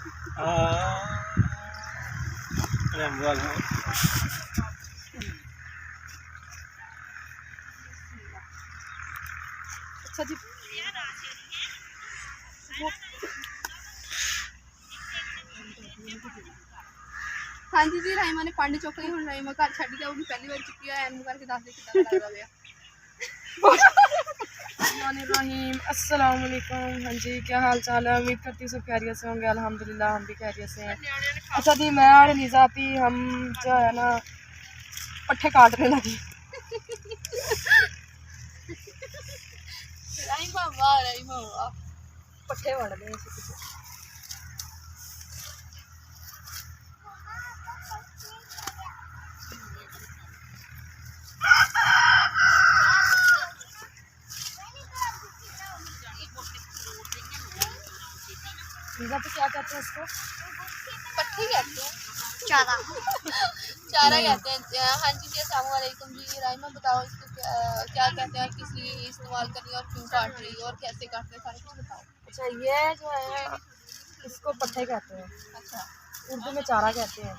अच्छा जी हाँ जी जी राइमा ने पांडे चुक ਲਈ ਹੁਣ ਰਾਈਮਾ ਘਰ ਛੱਡ ਕੇ ਆਉਗੀ ਪਹਿਲੀ ਵਾਰ ਚੁੱਕੀ ਆ ਐਨੂੰ ਕਰਕੇ ਦੱਸ ਦੇ ਕਿੱਦਾਂ ਲੱਗਦਾ ਪਿਆ रहीम अस्सलाम वालेकुम। हाँ जी क्या हाल चाल है, उम्मीद करती हूँ सब खैरियत से होंगे। अल्हम्दुलिल्लाह हम भी खैरियत से हैं। अच्छा जी मैं और निज़ाती हम जो है ना पट्ठे काटने लगे। राइमा वाह पट्ठे वड़ रहे हैं। निज़ाती क्या कहते हैं इसको? पट्टी कहते हैं चारा चारा कहते हैं। हाँ जी जी अस्सलाम वालेकुम जी राइमा बताओ इसको क्या कहते हैं और किस लिए इस्तेमाल करनी है और क्यों काट रही है और कैसे काट रही है सारा कुछ बताओ। अच्छा ये जो है इसको पट्ठे कहते हैं, अच्छा उर्दू में चारा कहते हैं।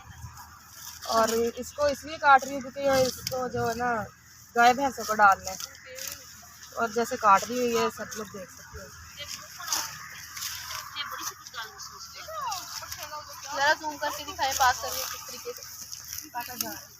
और इसको इसलिए काट रही हूँ क्योंकि इसको जो है ना गाय भैंसों को डालना है और जैसे काट रही हुई है सब लोग देख सकते हैं। जरा जूम करके दिखाएं पास करिए किस तरीके से काटा जा रहा है।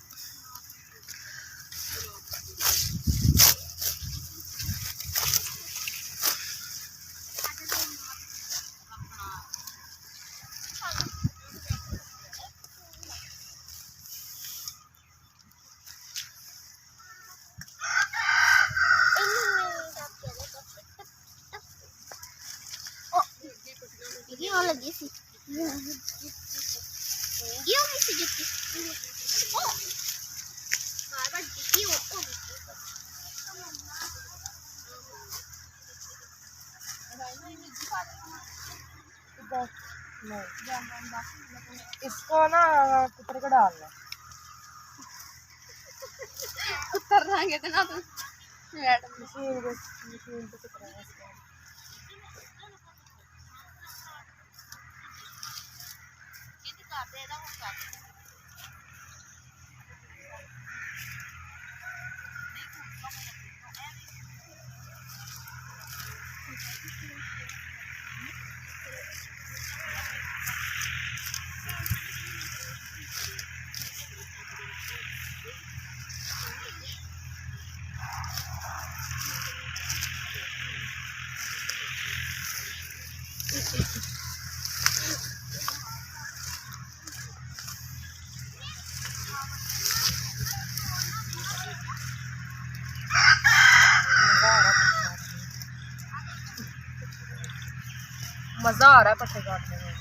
ये वाला जैसी ये वाली से जैसी ओ बार दिखी वो इसको ना कुतर को डालना कुतर रंगे तो ना तुम मशीन पे कुतरा है इसका। मज़ा आ रहा है पट्टे काटने में।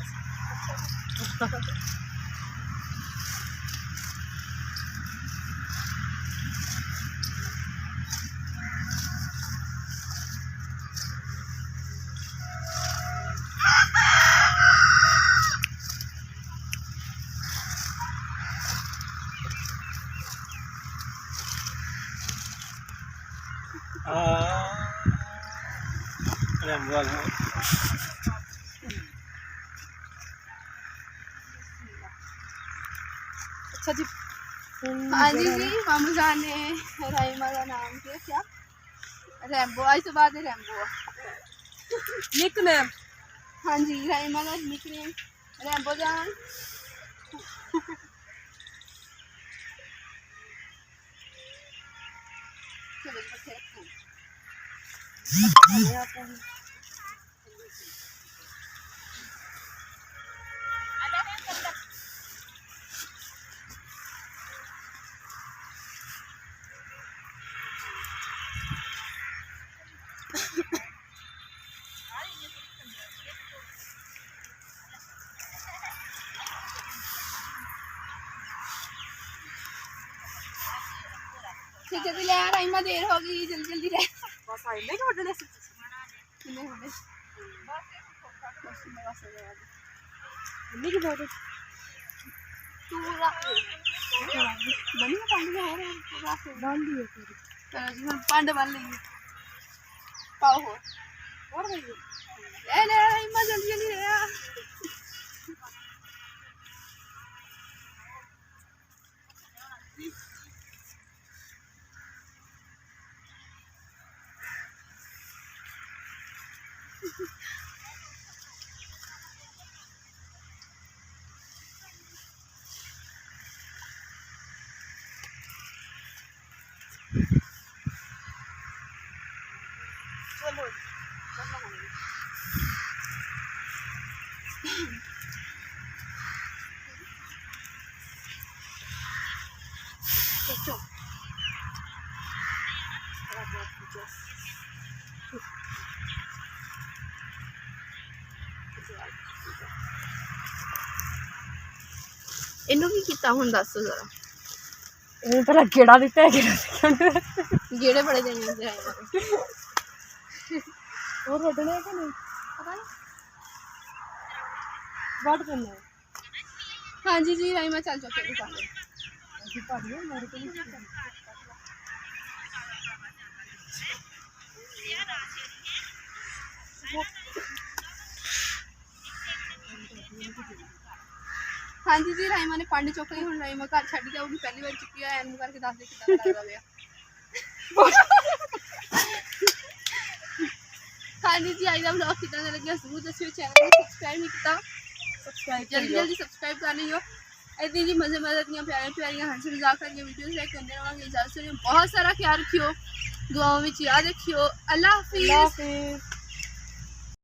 अच्छा जी हाँ जी जी मामू जान ने राइमा का नाम किया क्या रैम्बो आज तो बाद रैम्बो निकनेम हाँ जी राइमा का निकनेम रैम्बो जान ठीक है तो ले राइमा देर हो गई जल्दी जल्दी रह बस आई नहीं छोड़ने से कितने हो गए नहीं की बात है पूरा बनी ना पांडे हो रहा है बांध दिए पूरी चलो जी हम पांडे बन लेंगे पाओ हो और भाई ए ले राइमा जल्दी जल्दी ले ਇਹਨੂੰ ਕੀ ਕੀਤਾ ਹੁਣ ਦੱਸ ਜ਼ਰਾ। ਇਹਨੂੰ ਪਹਿਲਾਂ ਗੇੜਾ ਦਿੱਤਾ ਹੈ ਜਿਹੜੇ ਬੜੇ ਦੇਣੇ ਹੁੰਦੇ ਰਾਈਮਾ ਨੂੰ। ਹੋਰ ਵੱਢਣੇ ਕਿ ਨਹੀਂ ਪਤਾ ਨਹੀਂ। ਵੱਢ ਦਿੰਦੇ ਹਾਂ। ਹਾਂਜੀ ਜੀ ਰਾਈਮਾ ਚੱਲ ਚੁੱਕੇ ਨੇ ਸਾਰੇ। ਅਸੀਂ ਭਾਜੀ ਮੇਰੇ ਕੋਲ ਨਹੀਂ ਹਾਂਜੀ ਜੀ ਰਾਈਮਾ ਨੇ ਪੰਡ ਚੁੱਕ ਲਈ। ਹੁਣ ਰਾਈਮਾ ਘਰ ਛੱਡ ਕੇ ਆਉਗੀ। ਪਹਿਲੀ ਵਾਰ ਚੁੱਕੀ ਆ ਐਨੂੰ ਕਰਕੇ ਦੱਸ ਦੇ ਕਿੱਦਾਂ ਲੱਗਦਾ ਪਿਆ। ਹਾਂਜੀ ਜੀ ਅੱਜ ਦਾ ਵਲੌਗ ਕਿੱਦਾਂ ਦਾ ਲੱਗਿਆ ਜ਼ਰੂਰ ਦੱਸਿਓ। ਚੈਨਲ ਨੂੰ ਸਬਸਕ੍ਰਾਈਬ ਨਹੀਂ ਕੀਤਾ ਜਲਦੀ ਸਬਸਕ੍ਰਾਈਬ ਕਰ ਲਿਓ। ਇੱਦਾਂ ਜੀ ਮਜ਼ੇ ਦੀਆਂ ਪਿਆਰੀਆਂ ਹੰਸ ਮਜ਼ਾਕ ਵਾਲੀਆਂ ਵੀਡੀਓਜ਼ ਲੈ ਕੇ ਆਉਂਦੇ ਰਹਾਂਗੇ। ਇਜਾਜ਼ਤ ਦਿਓ। ਬਹੁਤ ਸਾਰਾ ਖਿਆਲ ਰੱਖਿਓ। ਦੁਆओं ਵਿੱਚ ਯਾਦ ਰੱਖਿਓ। ਅੱਲਾ ਹਾਫਿਜ਼।